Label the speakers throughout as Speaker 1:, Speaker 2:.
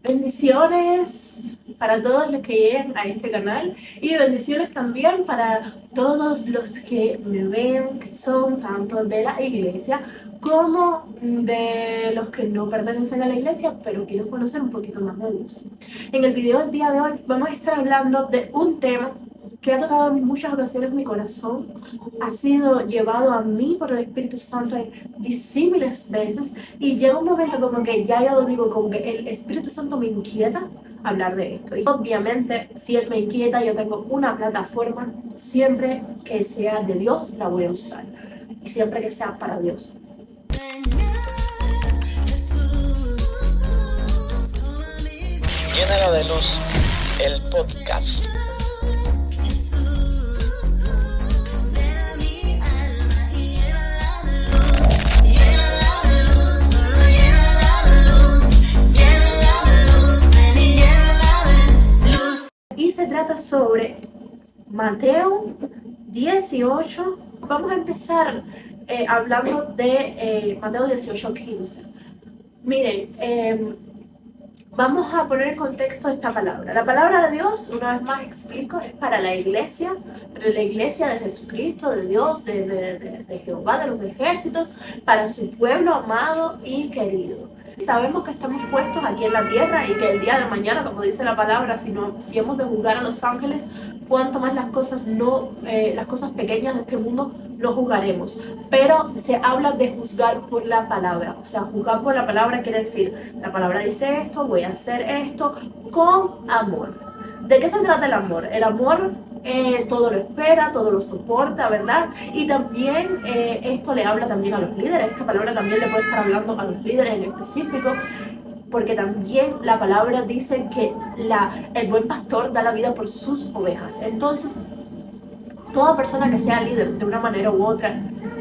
Speaker 1: Bendiciones para todos los que lleguen a este canal y bendiciones también para todos los que me ven, que son tanto de la iglesia como de los que no pertenecen a la iglesia, pero quieren conocer un poquito más de Dios. En el video del día de hoy vamos a estar hablando de un tema que ha tocado en muchas ocasiones mi corazón, ha sido llevado a mí por el Espíritu Santo en disímiles veces y llega un momento como que ya yo digo, como que el Espíritu Santo me inquieta hablar de esto. Y obviamente, si Él me inquieta, yo tengo una plataforma, siempre que sea de Dios la voy a usar y siempre que sea para Dios.
Speaker 2: Llénala de luz, el podcast.
Speaker 1: Y se trata sobre Mateo 18. Vamos a empezar hablando de Mateo 18:15. Miren, vamos a poner en contexto esta palabra. La palabra de Dios, una vez más explico, es para la iglesia de Jesucristo, de Dios, de Jehová, de los ejércitos, para su pueblo amado y querido. Sabemos que estamos puestos aquí en la tierra y que el día de mañana, como dice la palabra, si hemos de juzgar a los ángeles, cuanto más las cosas pequeñas de este mundo no juzgaremos. Pero se habla de juzgar por la palabra. O sea, juzgar por la palabra quiere decir, la palabra dice esto, voy a hacer esto con amor. ¿De qué se trata el amor? El amor todo lo espera, todo lo soporta, ¿verdad? Y también esto le habla también a los líderes. Esta palabra también le puede estar hablando a los líderes en específico, porque también la palabra dice que el buen pastor da la vida por sus ovejas. Entonces, toda persona que sea líder de una manera u otra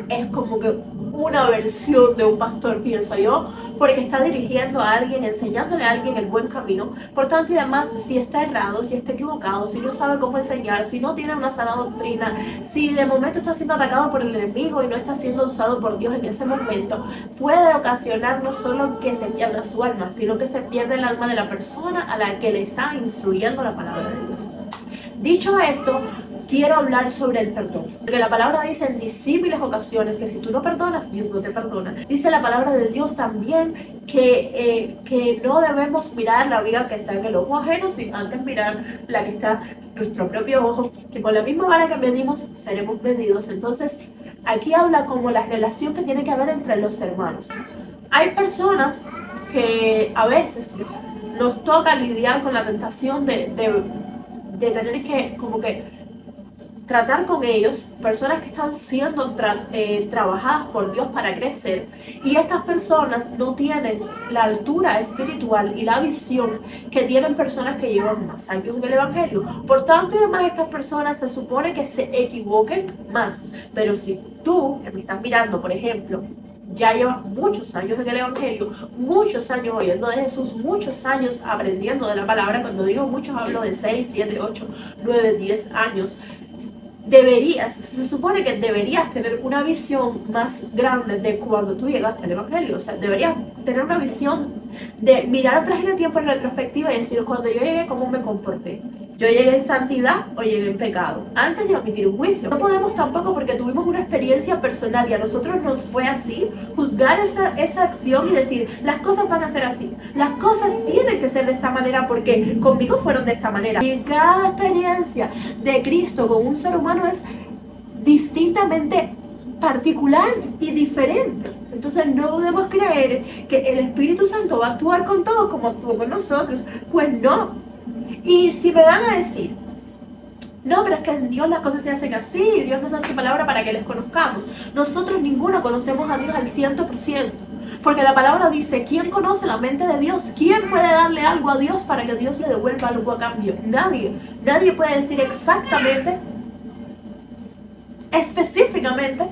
Speaker 1: es como que una versión de un pastor, pienso yo, porque está dirigiendo a alguien, enseñándole a alguien el buen camino. Por tanto y demás, si está errado, si está equivocado, si no sabe cómo enseñar, si no tiene una sana doctrina, si de momento está siendo atacado por el enemigo y no está siendo usado por Dios en ese momento, puede ocasionar no solo que se pierda su alma, sino que se pierda el alma de la persona a la que le está instruyendo la palabra de Dios. Dicho esto, quiero hablar sobre el perdón, porque la palabra dice en disímiles ocasiones que si tú no perdonas, Dios no te perdona. Dice la palabra de Dios también que no debemos mirar la viga que está en el ojo ajeno, sino antes mirar la que está en nuestro propio ojo, que con la misma vara que medimos, seremos medidos. Entonces, aquí habla como la relación que tiene que haber entre los hermanos. Hay personas que a veces nos toca lidiar con la tentación de tener que como que tratar con ellos, personas que están siendo trabajadas por Dios para crecer, y estas personas no tienen la altura espiritual y la visión que tienen personas que llevan más años en el Evangelio. Por tanto y demás, estas personas se supone que se equivoquen más. Pero si tú, que me estás mirando, por ejemplo, ya llevas muchos años en el Evangelio, muchos años oyendo de Jesús, muchos años aprendiendo de la palabra. Cuando digo muchos, hablo de 6, 7, 8, 9, 10 años. Se supone que deberías tener una visión más grande de cuando tú llegaste al Evangelio. O sea, deberías tener una visión de mirar atrás en el tiempo en retrospectiva y decir, cuando yo llegué, ¿cómo me comporté? ¿Yo llegué en santidad o llegué en pecado? Antes de emitir un juicio. No podemos tampoco, porque tuvimos una experiencia personal y a nosotros nos fue así, juzgar esa acción y decir, las cosas van a ser así, las cosas tienen que ser de esta manera porque conmigo fueron de esta manera. Y cada experiencia de Cristo con un ser humano es distintamente particular y diferente. Entonces no debemos creer que el Espíritu Santo va a actuar con todos como actuó con nosotros. Pues no. Y si me van a decir, no, pero es que en Dios las cosas se hacen así, Dios nos da su palabra para que les conozcamos. Nosotros ninguno conocemos a Dios al 100%, porque la palabra dice, ¿quién conoce la mente de Dios? ¿Quién puede darle algo a Dios para que Dios le devuelva algo a cambio? Nadie. Nadie puede decir exactamente, específicamente,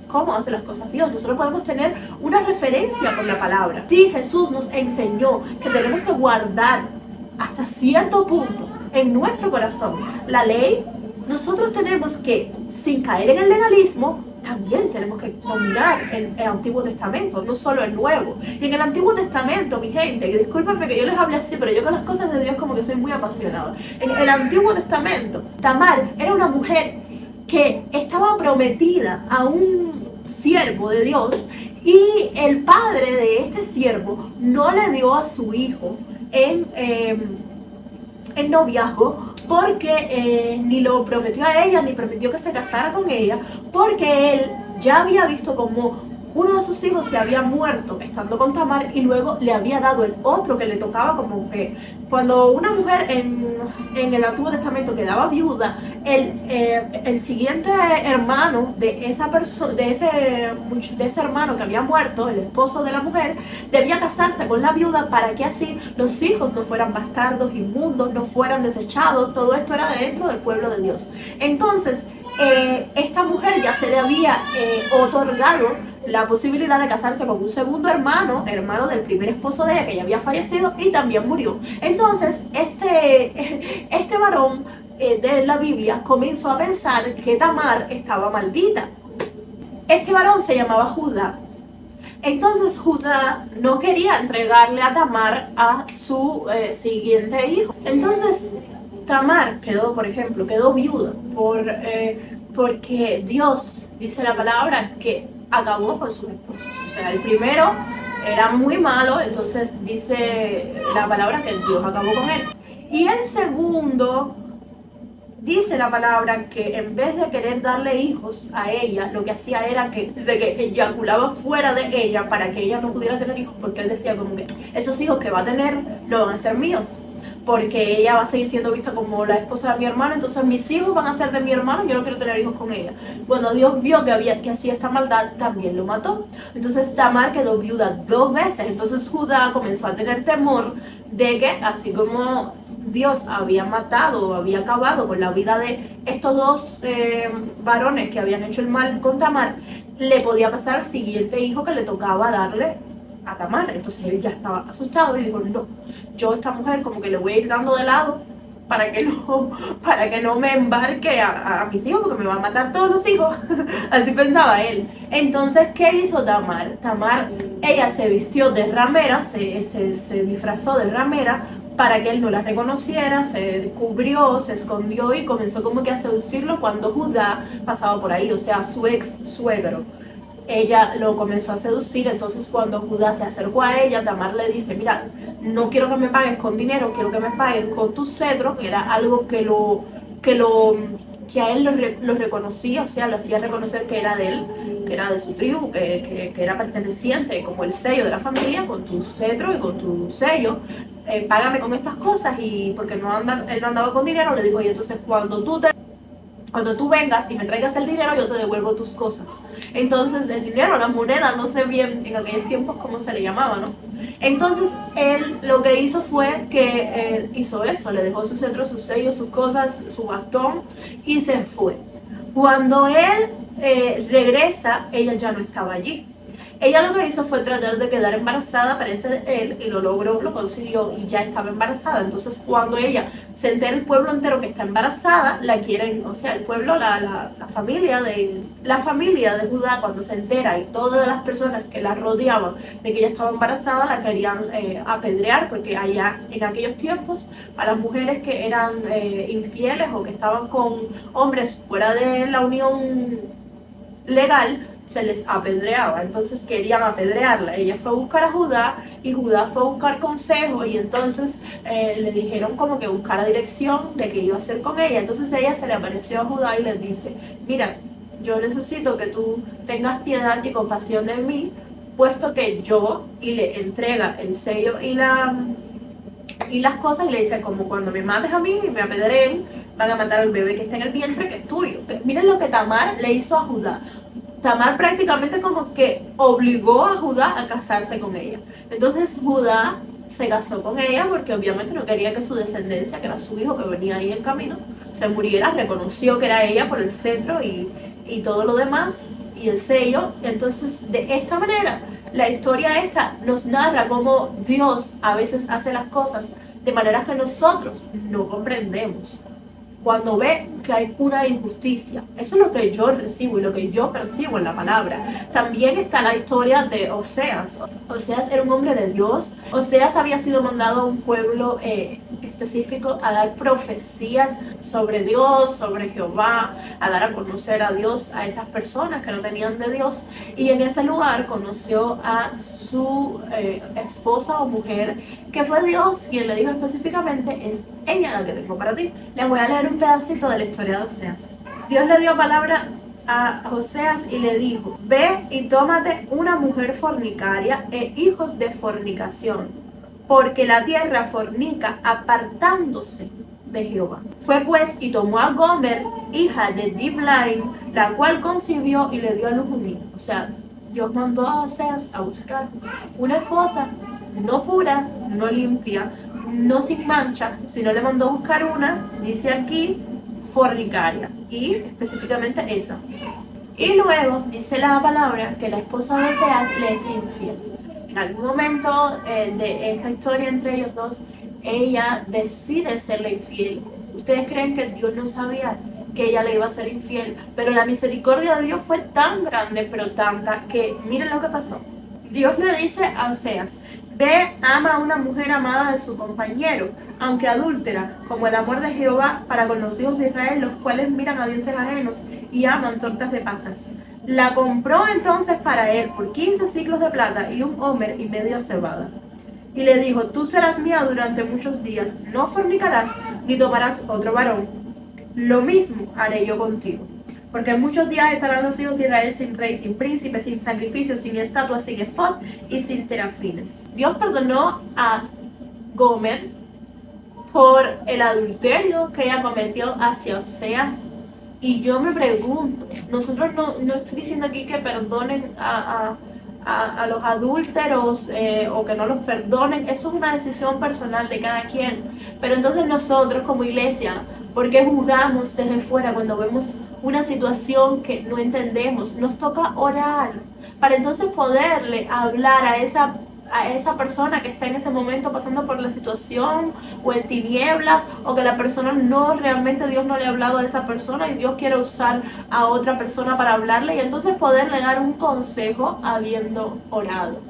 Speaker 1: cómo hace las cosas Dios. Nosotros podemos tener una referencia con la palabra. Sí, Jesús nos enseñó que tenemos que guardar hasta cierto punto en nuestro corazón la ley. Nosotros tenemos que, sin caer en el legalismo, también tenemos que dominar el Antiguo Testamento, no solo el Nuevo. Y en el Antiguo Testamento, mi gente, y discúlpenme que yo les hable así, pero yo con las cosas de Dios como que soy muy apasionada. En el Antiguo Testamento, Tamar era una mujer que estaba prometida a un siervo de Dios, y el padre de este siervo no le dio a su hijo en noviazgo, porque ni lo prometió a ella, ni prometió que se casara con ella, porque él ya había visto como uno de sus hijos se había muerto estando con Tamar, y luego le había dado el otro que le tocaba. Como que cuando una mujer en el Antiguo Testamento quedaba viuda, el siguiente hermano de esa persona, de ese hermano que había muerto, el esposo de la mujer, debía casarse con la viuda para que así los hijos no fueran bastardos, inmundos, no fueran desechados. Todo esto era dentro del pueblo de Dios. Entonces, esta mujer ya se le había otorgado la posibilidad de casarse con un segundo hermano del primer esposo de ella, que ya había fallecido y también murió. Entonces, este varón de la Biblia comenzó a pensar que Tamar estaba maldita. Este varón se llamaba Judá. Entonces Judá no quería entregarle a Tamar a su siguiente hijo. Entonces Tamar quedó viuda porque Dios, dice la palabra, que acabó con sus esposos. O sea, el primero era muy malo, entonces dice la palabra que Dios acabó con él. Y el segundo, dice la palabra que en vez de querer darle hijos a ella, lo que hacía era que eyaculaba fuera de ella para que ella no pudiera tener hijos, porque él decía como que esos hijos que va a tener no van a ser míos, porque ella va a seguir siendo vista como la esposa de mi hermano, entonces mis hijos van a ser de mi hermano y yo no quiero tener hijos con ella. Cuando Dios vio que hacía esta maldad, también lo mató. Entonces Tamar quedó viuda 2 veces. Entonces Judá comenzó a tener temor de que, así como Dios había matado o había acabado con la vida de estos 2 varones que habían hecho el mal con Tamar, le podía pasar al siguiente hijo que le tocaba darle a Tamar. Entonces él ya estaba asustado y dijo, no, yo a esta mujer como que le voy a ir dando de lado para que no me embarque a mis hijos, porque me va a matar todos los hijos. Así pensaba él. Entonces, ¿qué hizo Tamar? Tamar, ella se vistió de ramera, se disfrazó de ramera para que él no la reconociera, se cubrió, se escondió y comenzó como que a seducirlo cuando Judá pasaba por ahí, o sea, su ex suegro. Ella lo comenzó a seducir. Entonces cuando Judá se acercó a ella, Tamar le dice, mira, no quiero que me pagues con dinero, quiero que me pagues con tu cetro, que era algo que a él lo reconocía, o sea, lo hacía reconocer que era de él, que era de su tribu, que era perteneciente, como el sello de la familia, con tu cetro y con tu sello, págame con estas cosas. Y porque él no andaba con dinero, le dijo, y entonces cuando tú vengas y me traigas el dinero, yo te devuelvo tus cosas. Entonces el dinero, la moneda, no sé bien en aquellos tiempos cómo se le llamaba, ¿no? Entonces él lo que hizo fue que hizo eso, le dejó su cetro, su sello, sus cosas, su bastón, y se fue. Cuando él regresa, ella ya no estaba allí. Ella lo que hizo fue tratar de quedar embarazada, parece él, y lo logró, lo consiguió, y ya estaba embarazada. Entonces cuando ella se entera, el pueblo entero, que está embarazada, la quieren, o sea, el pueblo, la familia de Judá, cuando se entera, y todas las personas que la rodeaban de que ella estaba embarazada, la querían apedrear, porque allá en aquellos tiempos, a las mujeres que eran infieles o que estaban con hombres fuera de la unión legal, se les apedreaba. Entonces querían apedrearla. Ella fue a buscar a Judá, y Judá fue a buscar consejo, y entonces le dijeron como que buscara dirección de qué iba a hacer con ella. Entonces ella se le apareció a Judá y le dice, mira, yo necesito que tú tengas piedad y compasión de mí, puesto que yo, y le entrega el sello y las cosas, y le dice, como cuando me mates a mí y me apedreen, van a matar al bebé que está en el vientre, que es tuyo. Miren lo que Tamar le hizo a Judá. Tamar prácticamente como que obligó a Judá a casarse con ella. Entonces Judá se casó con ella porque obviamente no quería que su descendencia, que era su hijo que venía ahí en camino, se muriera. Reconoció que era ella por el cetro y todo lo demás, y el sello. Entonces, de esta manera, la historia esta nos narra cómo Dios a veces hace las cosas de maneras que nosotros no comprendemos. Cuando ve que hay una injusticia. Eso es lo que yo recibo y lo que yo percibo en la palabra. También está la historia de Oseas. Oseas era un hombre de Dios. Oseas había sido mandado a un pueblo específico a dar profecías sobre Dios, sobre Jehová, a dar a conocer a Dios a esas personas que no tenían de Dios. Y en ese lugar conoció a su esposa o mujer, que fue Dios quien le dijo específicamente: es ella la que tengo para ti. Les voy a leer un pedacito de la historia de Oseas. Dios le dio palabra a Oseas y le dijo: ve y tómate una mujer fornicaria e hijos de fornicación, porque la tierra fornica apartándose de Jehová. Fue pues y tomó a Gomer, hija de Diblaim, la cual concibió y le dio a luz un hijo. O sea, Dios mandó a Oseas a buscar una esposa no pura, no limpia, no sin mancha, sino le mandó a buscar una, dice aquí, fornicaria, y específicamente esa. Y luego dice la palabra que la esposa de Oseas le es infiel. En algún momento de esta historia entre ellos dos, ella decide serle infiel. ¿Ustedes creen que Dios no sabía que ella le iba a ser infiel? Pero la misericordia de Dios fue tan grande, pero tanta, que miren lo que pasó. Dios le dice a Oseas: ve, ama a una mujer amada de su compañero, aunque adúltera, como el amor de Jehová para con los hijos de Israel, los cuales miran a dioses ajenos y aman tortas de pasas. La compró entonces para él por 15 siclos de plata y un homer y medio cebada. Y le dijo: tú serás mía durante muchos días, no fornicarás ni tomarás otro varón. Lo mismo haré yo contigo. Porque en muchos días estarán los hijos de Israel sin rey, sin príncipe, sin sacrificio, sin estatua, sin efod y sin terafines. Dios perdonó a Gomer por el adulterio que ella cometió hacia Oseas. Y yo me pregunto, nosotros no estoy diciendo aquí que perdonen a los adúlteros o que no los perdonen. Eso es una decisión personal de cada quien. Pero entonces nosotros como iglesia, ¿por qué juzgamos desde fuera cuando vemos una situación que no entendemos? Nos toca orar para entonces poderle hablar a esa persona que está en ese momento pasando por la situación o en tinieblas, o que la persona no, realmente Dios no le ha hablado a esa persona y Dios quiere usar a otra persona para hablarle, y entonces poderle dar un consejo habiendo orado.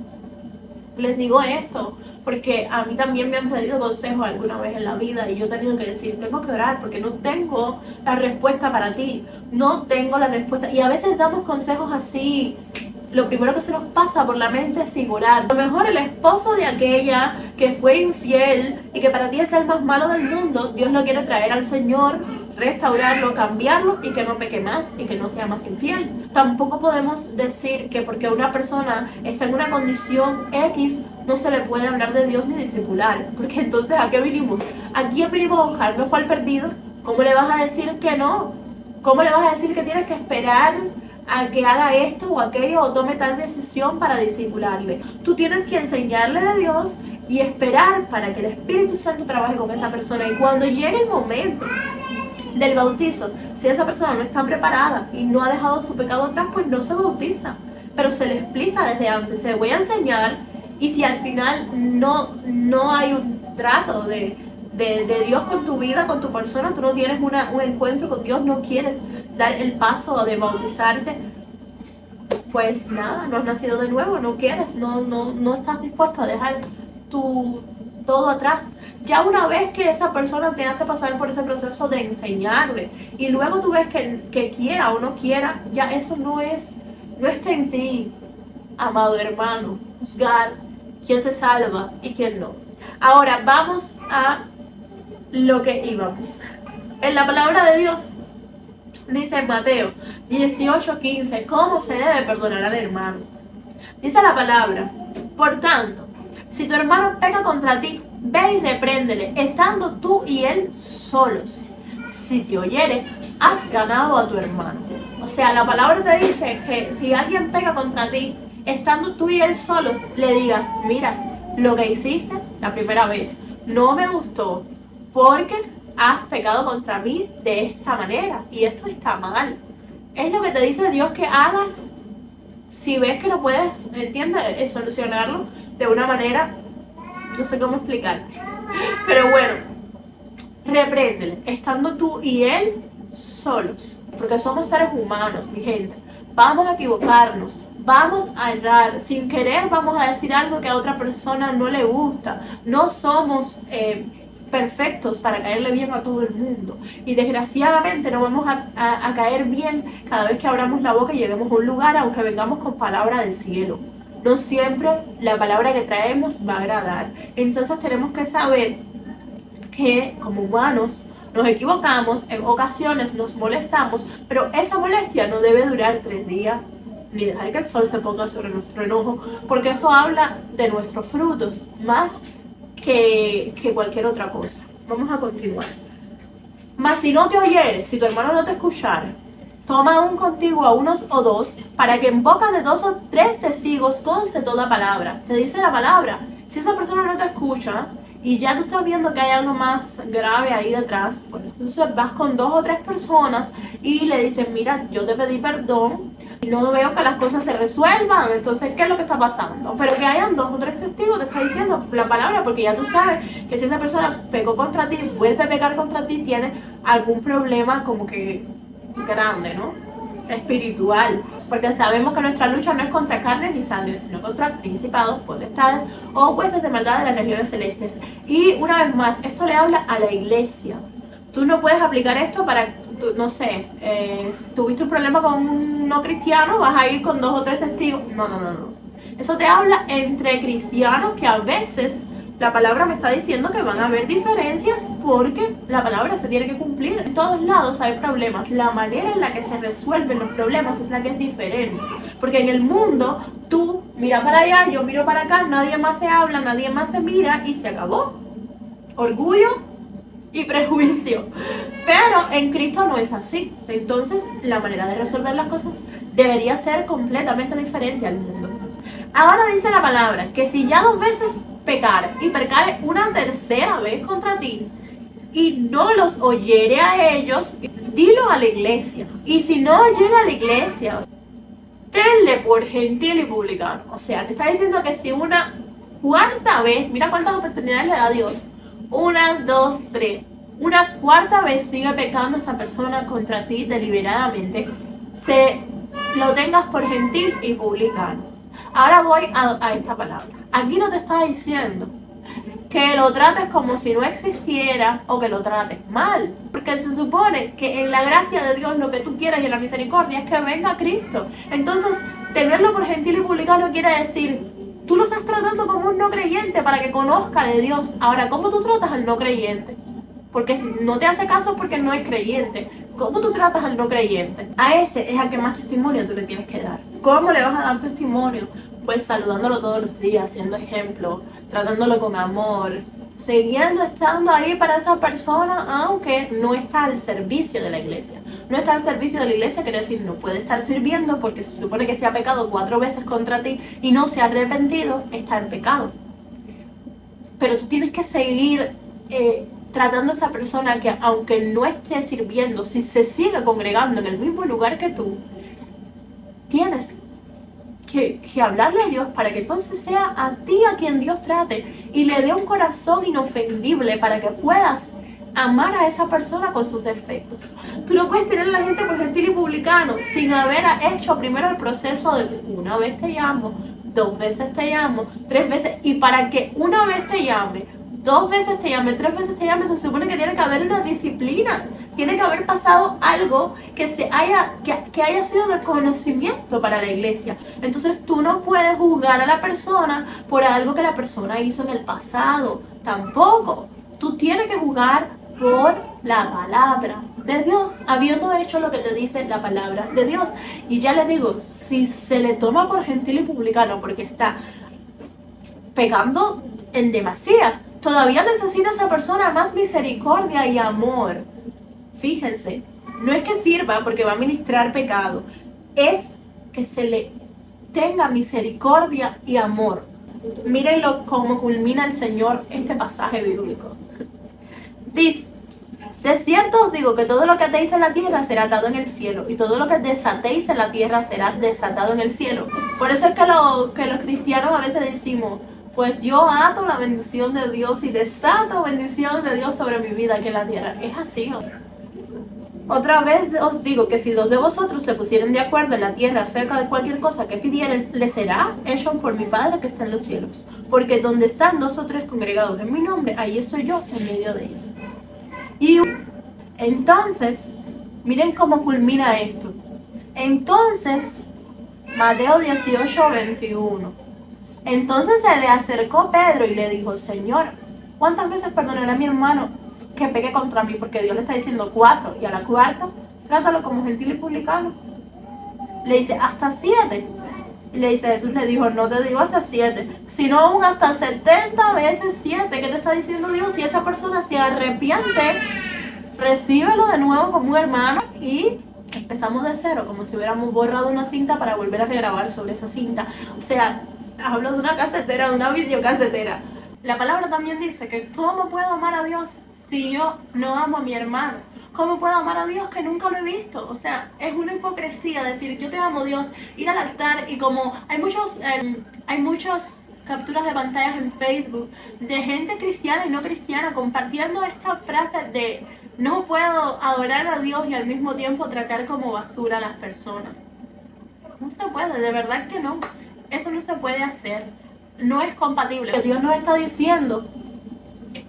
Speaker 1: Les digo esto porque a mí también me han pedido consejos alguna vez en la vida y yo he tenido que decir: tengo que orar porque no tengo la respuesta para ti, no tengo la respuesta. Y a veces damos consejos así, lo primero que se nos pasa por la mente es sin orar. A lo mejor el esposo de aquella que fue infiel y que para ti es el más malo del mundo, Dios lo quiere traer al Señor, restaurarlo, cambiarlo y que no peque más y que no sea más infiel. Tampoco podemos decir que porque una persona está en una condición X no se le puede hablar de Dios ni discipular, porque entonces ¿a qué vinimos? ¿A quién vinimos a buscar? ¿No fue al perdido? ¿Cómo le vas a decir que no? ¿Cómo le vas a decir que tienes que esperar a que haga esto o aquello o tome tal decisión para discipularle? Tú tienes que enseñarle de Dios y esperar para que el Espíritu Santo trabaje con esa persona, y cuando llegue el momento del bautizo, si esa persona no está preparada y no ha dejado su pecado atrás, pues no se bautiza, pero se le explica desde antes: se voy a enseñar, y si al final no hay un trato de Dios con tu vida, con tu persona, tú no tienes un encuentro con Dios, no quieres dar el paso de bautizarte, pues nada, no has nacido de nuevo, no quieres, no estás dispuesto a dejar todo atrás. Ya una vez que esa persona te hace pasar por ese proceso de enseñarle y luego tú ves que quiera o no quiera, ya eso no está en ti, amado hermano, juzgar quién se salva y quién no. Ahora vamos a lo que íbamos. En la palabra de Dios dice en Mateo 18:15 cómo se debe perdonar al hermano. Dice la palabra: por tanto, si tu hermano peca contra ti, ve y repréndele, estando tú y él solos. Si te oyere, has ganado a tu hermano. O sea, la palabra te dice que si alguien peca contra ti, estando tú y él solos, le digas: mira, lo que hiciste la primera vez no me gustó, porque has pecado contra mí de esta manera y esto está mal. Es lo que te dice Dios que hagas si ves que no puedes, ¿entiendes? Solucionarlo de una manera, no sé cómo explicarte, pero bueno, repréndele, estando tú y él solos, porque somos seres humanos, mi gente. Vamos a equivocarnos, vamos a errar, sin querer vamos a decir algo que a otra persona no le gusta. No somos perfectos para caerle bien a todo el mundo, y desgraciadamente no vamos a caer bien cada vez que abramos la boca y lleguemos a un lugar, aunque vengamos con palabra del cielo. No siempre la palabra que traemos va a agradar. Entonces tenemos que saber que como humanos nos equivocamos, en ocasiones nos molestamos, pero esa molestia no debe durar 3 días, ni dejar que el sol se ponga sobre nuestro enojo, porque eso habla de nuestros frutos más que cualquier otra cosa. Vamos a continuar. Mas si no te oyeres, si tu hermano no te escuchara, toma aún contigo a unos o dos, para que en boca de 2 o 3 testigos conste toda palabra. Te dice la palabra. Si esa persona no te escucha y ya tú estás viendo que hay algo más grave ahí detrás, pues entonces vas con 2 o 3 personas y le dices, mira, yo te pedí perdón y no veo que las cosas se resuelvan, entonces, ¿qué es lo que está pasando? Pero que hayan 2 o 3 testigos, te está diciendo la palabra, porque ya tú sabes que si esa persona pecó contra ti, vuelve a pecar contra ti, tiene algún problema como que grande, ¿no? Espiritual, porque sabemos que nuestra lucha no es contra carne ni sangre, sino contra principados, potestades o huestes de maldad de las regiones celestes. Y una vez más, esto le habla a la iglesia. Tú no puedes aplicar esto para, no sé, si tuviste un problema con un no cristiano, vas a ir con 2 o 3 testigos. No. Eso te habla entre cristianos, que a veces la palabra me está diciendo que van a haber diferencias porque la palabra se tiene que cumplir. En todos lados hay problemas. La manera en la que se resuelven los problemas es la que es diferente. Porque en el mundo, tú mira para allá, yo miro para acá, nadie más se habla, nadie más se mira y se acabó. Orgullo y prejuicio. Pero en Cristo no es así. Entonces, la manera de resolver las cosas debería ser completamente diferente al mundo. Ahora dice la palabra que si ya 2 veces pecar y pecare una tercera vez contra ti y no los oyere a ellos, dilo a la iglesia. Y si no oyere a la iglesia, tenle por gentil y publicano. O sea, te está diciendo que si una cuarta vez, mira cuántas oportunidades le da Dios, 1, 2, 3, una cuarta vez sigue pecando esa persona contra ti deliberadamente, se lo tengas por gentil y publicano. Ahora voy a esta palabra. Aquí no te está diciendo que lo trates como si no existiera o que lo trates mal, porque se supone que en la gracia de Dios lo que tú quieres y en la misericordia es que venga Cristo. Entonces, tenerlo por gentil y publicano quiere decir, tú lo estás tratando como un no creyente para que conozca de Dios. Ahora, ¿cómo tú tratas al no creyente? Porque si no te hace caso es porque no es creyente. ¿Cómo tú tratas al no creyente? A ese es al que más testimonio tú le tienes que dar. ¿Cómo le vas a dar testimonio? Pues saludándolo todos los días, siendo ejemplo, tratándolo con amor, siguiendo estando ahí para esa persona, aunque no está al servicio de la iglesia. No está al servicio de la iglesia quiere decir no puede estar sirviendo, porque se supone que si ha pecado 4 veces contra ti y no se ha arrepentido, está en pecado. Pero tú tienes que seguir tratando a esa persona que, aunque no esté sirviendo, si se sigue congregando en el mismo lugar que tú, tienes que hablarle a Dios para que entonces sea a ti a quien Dios trate y le dé un corazón inofendible para que puedas amar a esa persona con sus defectos. Tú no puedes tener a la gente por gentil y publicano sin haber hecho primero el proceso de 1 vez te llamo, 2 veces te llamo, 3 veces, y para que 1 vez te llame, 2 veces te llame, 3 veces te llame, se supone que tiene que haber una disciplina, tiene que haber pasado algo que haya sido de conocimiento para la iglesia. Entonces tú no puedes juzgar a la persona por algo que la persona hizo en el pasado, tampoco. Tú tienes que juzgar por la palabra de Dios, habiendo hecho lo que te dice la palabra de Dios. Y ya les digo, si se le toma por gentil y publicano porque está pecando en demasía, todavía necesita esa persona más misericordia y amor. Fíjense, no es que sirva porque va a ministrar pecado, es que se le tenga misericordia y amor. Mírenlo cómo culmina el Señor este pasaje bíblico. Dice, de cierto os digo que todo lo que atéis en la tierra será atado en el cielo, y todo lo que desatéis en la tierra será desatado en el cielo. Por eso es que los cristianos a veces decimos, pues yo ato la bendición de Dios y desato bendición de Dios sobre mi vida aquí en la tierra. Es así, ¿no? Otra vez os digo que si dos de vosotros se pusieren de acuerdo en la tierra acerca de cualquier cosa que pidieren, les será hecho por mi Padre que está en los cielos. Porque donde están 2 o 3 congregados en mi nombre, ahí estoy yo en medio de ellos. Y entonces, miren cómo culmina esto. Entonces, Mateo 18, 21. Entonces se le acercó Pedro y le dijo, Señor, ¿cuántas veces perdonaré a mi hermano que peque contra mí? Porque Dios le está diciendo 4 y a la cuarta, trátalo como gentil y publicano. Le dice, hasta 7. Y le dice, Jesús le dijo, no te digo hasta 7, sino aún hasta 70 veces 7. ¿Qué te está diciendo Dios? Si esa persona se arrepiente, recíbelo de nuevo como un hermano y empezamos de cero, como si hubiéramos borrado una cinta para volver a regrabar sobre esa cinta. O sea, hablo de una casetera, de una videocasetera. La palabra también dice que ¿cómo puedo amar a Dios si yo no amo a mi hermano? ¿Cómo puedo amar a Dios que nunca lo he visto? O sea, es una hipocresía decir yo te amo Dios, ir al altar y como hay muchos capturas de pantallas en Facebook de gente cristiana y no cristiana compartiendo esta frase de no puedo adorar a Dios y al mismo tiempo tratar como basura a las personas. No se puede, de verdad que no. Eso no se puede hacer. No es compatible. Dios nos está diciendo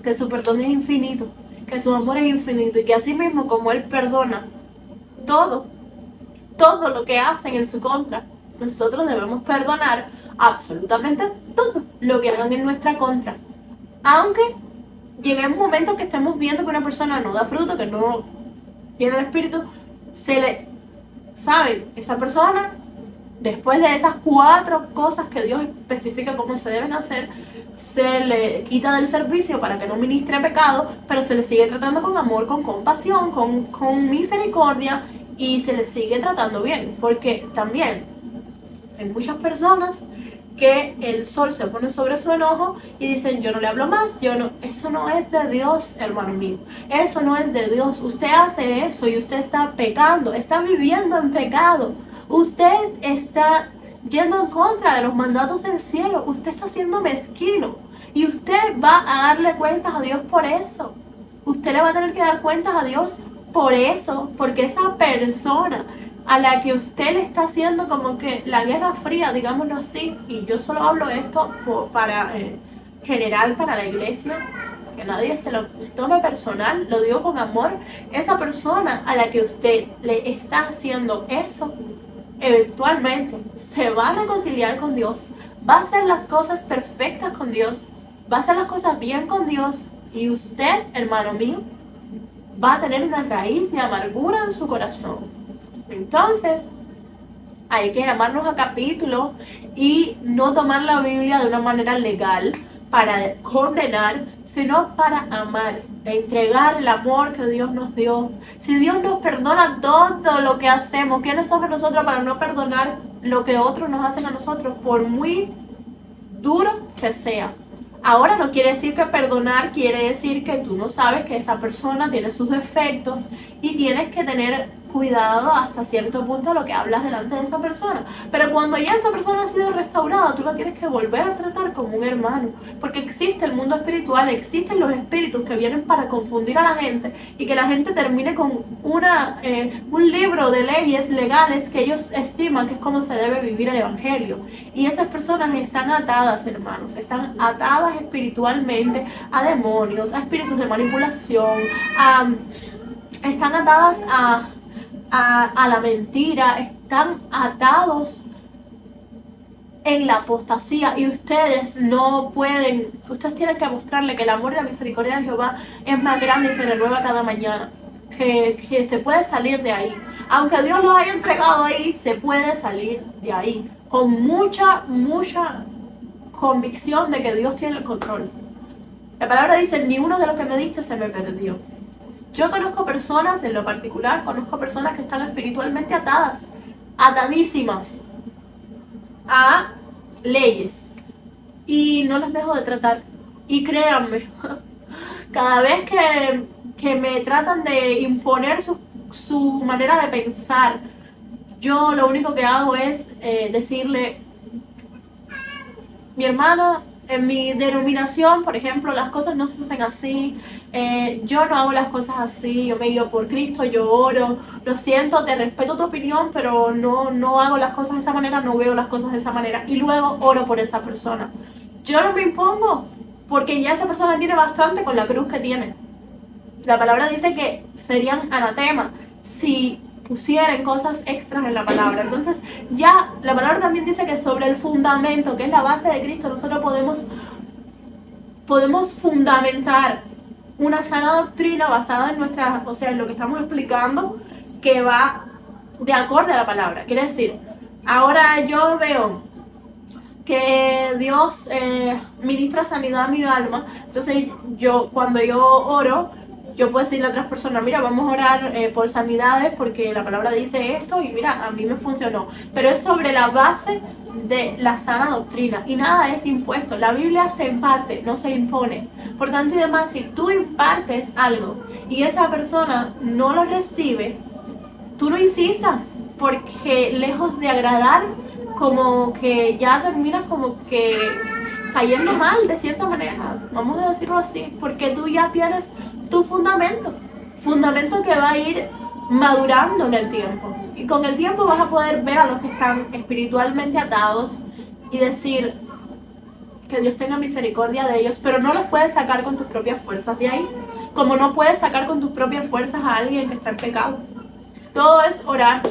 Speaker 1: que su perdón es infinito, que su amor es infinito y que así mismo como Él perdona todo lo que hacen en su contra, nosotros debemos perdonar absolutamente todo lo que hagan en nuestra contra. Aunque llegue un momento que estemos viendo que una persona no da fruto, que no tiene el espíritu, ¿saben? Esa persona, después de esas 4 cosas que Dios especifica cómo se deben hacer, se le quita del servicio para que no ministre pecado, pero se le sigue tratando con amor, con compasión, con misericordia y se le sigue tratando bien, porque también hay muchas personas que el sol se pone sobre su enojo y dicen yo no le hablo más, eso no es de Dios, hermano mío, eso no es de Dios. Usted hace eso y usted está pecando, está viviendo en pecado, usted está yendo en contra de los mandatos del cielo, usted está siendo mezquino y usted va a darle cuentas a Dios por eso. Usted le va a tener que dar cuentas a Dios por eso, porque esa persona a la que usted le está haciendo como que la guerra fría, digámoslo así, y yo solo hablo esto para general para la iglesia, que nadie se lo tome personal, lo digo con amor, esa persona a la que usted le está haciendo eso, eventualmente se va a reconciliar con Dios, va a hacer las cosas perfectas con Dios, va a hacer las cosas bien con Dios, y usted, hermano mío, va a tener una raíz de amargura en su corazón. Entonces, hay que llamarnos a capítulo y no tomar la Biblia de una manera legal para condenar, sino para amar, entregar el amor que Dios nos dio. Si Dios nos perdona todo lo que hacemos, ¿quiénes somos nosotros para no perdonar lo que otros nos hacen a nosotros, por muy duro que sea? Ahora no quiere decir que perdonar quiere decir que tú no sabes que esa persona tiene sus defectos y tienes que tener cuidado hasta cierto punto a lo que hablas delante de esa persona. Pero cuando ya esa persona ha sido restaurada, tú la tienes que volver a tratar como un hermano. Porque existe el mundo espiritual, existen los espíritus que vienen para confundir a la gente y que la gente termine con un libro de leyes legales que ellos estiman que es como se debe vivir el evangelio. Y esas personas están atadas, hermanos, están atadas espiritualmente a demonios, a espíritus de manipulación, están atadas a la mentira, están atados en la apostasía y ustedes no pueden, ustedes tienen que mostrarle que el amor y la misericordia de Jehová es más grande y se renueva cada mañana, que se puede salir de ahí. Aunque Dios los haya entregado ahí, se puede salir de ahí con mucha convicción de que Dios tiene el control. La palabra dice, ni uno de los que me diste se me perdió. Yo conozco personas, en lo particular, conozco personas que están espiritualmente atadas, atadísimas a leyes y no las dejo de tratar. Y créanme, cada vez que me tratan de imponer su manera de pensar, yo lo único que hago es decirle, mi hermana, En mi denominación, por ejemplo, las cosas no se hacen así. Yo no hago las cosas así. Yo me guío por Cristo, yo oro. Lo siento, te respeto tu opinión, pero no hago las cosas de esa manera, no veo las cosas de esa manera. Y luego oro por esa persona. Yo no me impongo, porque ya esa persona tiene bastante con la cruz que tiene. La palabra dice que serían anatema si pusieran cosas extras en la palabra. Entonces ya la palabra también dice que sobre el fundamento, que es la base de Cristo, nosotros podemos fundamentar una sana doctrina basada en nuestra, o sea, en lo que estamos explicando, que va de acorde a la palabra. Quiere decir, ahora yo veo que Dios ministra sanidad a mi alma. Entonces cuando yo oro, yo puedo decirle a otras personas, mira, vamos a orar por sanidades porque la palabra dice esto y mira, a mí me funcionó. Pero es sobre la base de la sana doctrina y nada es impuesto. La Biblia se imparte, no se impone. Por tanto y demás, si tú impartes algo y esa persona no lo recibe, tú no insistas, porque lejos de agradar, como que ya terminas como que cayendo mal de cierta manera, vamos a decirlo así, porque tú ya tienes tu fundamento que va a ir madurando en el tiempo. Y con el tiempo vas a poder ver a los que están espiritualmente atados y decir que Dios tenga misericordia de ellos, pero no los puedes sacar con tus propias fuerzas de ahí, como no puedes sacar con tus propias fuerzas a alguien que está en pecado. Todo es orar.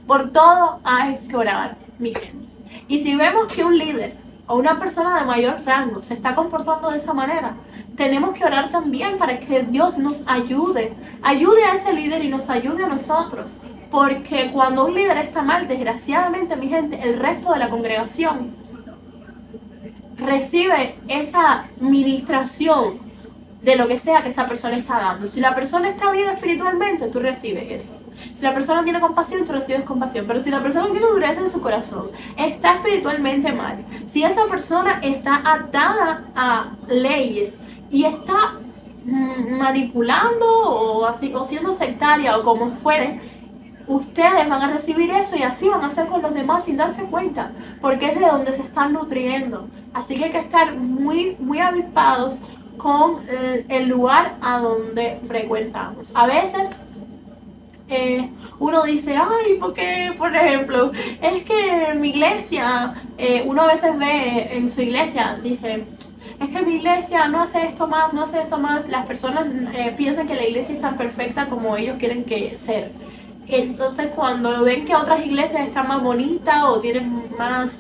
Speaker 1: Por todo hay que orar, mi gente. Y si vemos que un líder o una persona de mayor rango se está comportando de esa manera, tenemos que orar también para que Dios nos ayude a ese líder y nos ayude a nosotros. Porque cuando un líder está mal, desgraciadamente, mi gente, el resto de la congregación recibe esa ministración de lo que sea que esa persona está dando. Si la persona está bien espiritualmente, tú recibes eso. Si la persona tiene compasión, tú recibes compasión. Pero si la persona tiene dureza en su corazón, está espiritualmente mal, si esa persona está atada a leyes y está manipulando o así, o siendo sectaria o como fuere, ustedes van a recibir eso y así van a hacer con los demás sin darse cuenta, porque es de donde se están nutriendo. Así que hay que estar muy, muy avispados con el lugar a donde frecuentamos. A veces uno dice, ay, porque, por ejemplo, es que en mi iglesia, uno a veces ve en su iglesia, dice, es que mi iglesia no hace esto más, no hace esto más. Las personas piensan que la iglesia es tan perfecta como ellos quieren que ser. Entonces cuando ven que otras iglesias están más bonitas o tienen más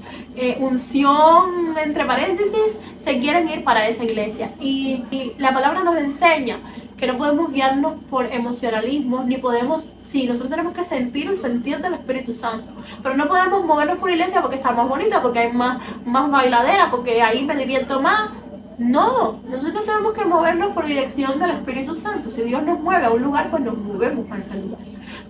Speaker 1: unción, entre paréntesis, se quieren ir para esa iglesia. Y la palabra nos enseña que no podemos guiarnos por emocionalismo, ni podemos, sí, nosotros tenemos que sentir el sentir del Espíritu Santo, pero no podemos movernos por iglesia porque está más bonita, porque hay más bailadera, porque ahí me divierto más. No, nosotros tenemos que movernos por dirección del Espíritu Santo. Si Dios nos mueve a un lugar, pues nos movemos a ese lugar.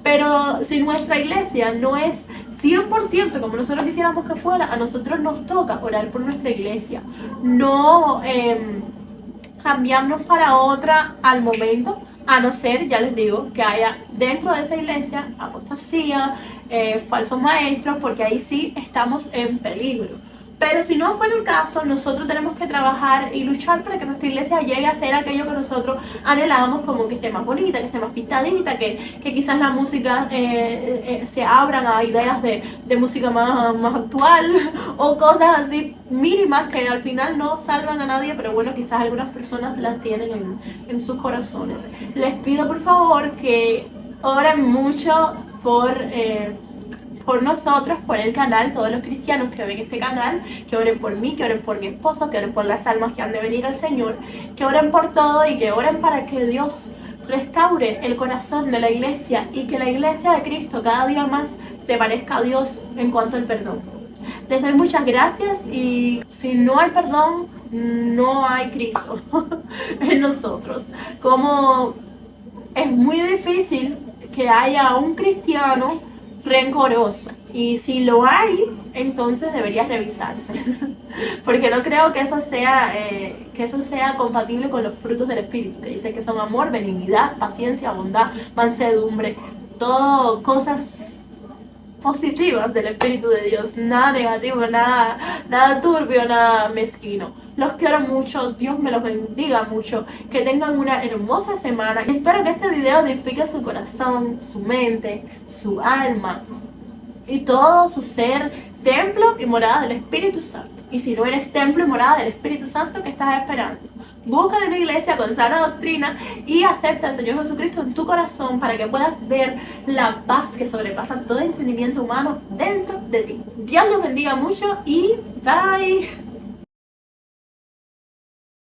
Speaker 1: Pero si nuestra iglesia no es 100% como nosotros quisiéramos que fuera, a nosotros nos toca orar por nuestra iglesia. No cambiarnos para otra al momento, a no ser, ya les digo, que haya dentro de esa iglesia apostasía, falsos maestros, porque ahí sí estamos en peligro. Pero si no fuera el caso, nosotros tenemos que trabajar y luchar para que nuestra iglesia llegue a ser aquello que nosotros anhelamos, como que esté más bonita, que esté más pintadita, que quizás la música se abran a ideas de música más actual o cosas así mínimas que al final no salvan a nadie, pero bueno, quizás algunas personas las tienen en sus corazones. Les pido por favor que oren mucho por nosotros, por el canal, todos los cristianos que ven este canal, que oren por mí, que oren por mi esposo, que oren por las almas que han de venir al Señor, que oren por todo y que oren para que Dios restaure el corazón de la iglesia y que la iglesia de Cristo cada día más se parezca a Dios en cuanto al perdón. Les doy muchas gracias y si no hay perdón, no hay Cristo en nosotros. Como es muy difícil que haya un cristiano rencoroso, y si lo hay, entonces debería revisarse porque no creo que eso sea compatible con los frutos del Espíritu, que dice que son amor, benignidad, paciencia, bondad, mansedumbre, todo cosas positivas del Espíritu de Dios, nada negativo, nada turbio, nada mezquino. Los quiero mucho, Dios me los bendiga mucho, que tengan una hermosa semana. Espero que este video edifique su corazón, su mente, su alma y todo su ser, templo y morada del Espíritu Santo. Y si no eres templo y morada del Espíritu Santo, ¿qué estás esperando? Busca de una iglesia con sana doctrina y acepta al Señor Jesucristo en tu corazón para que puedas ver la paz que sobrepasa todo entendimiento humano dentro de ti. Dios los bendiga mucho y bye.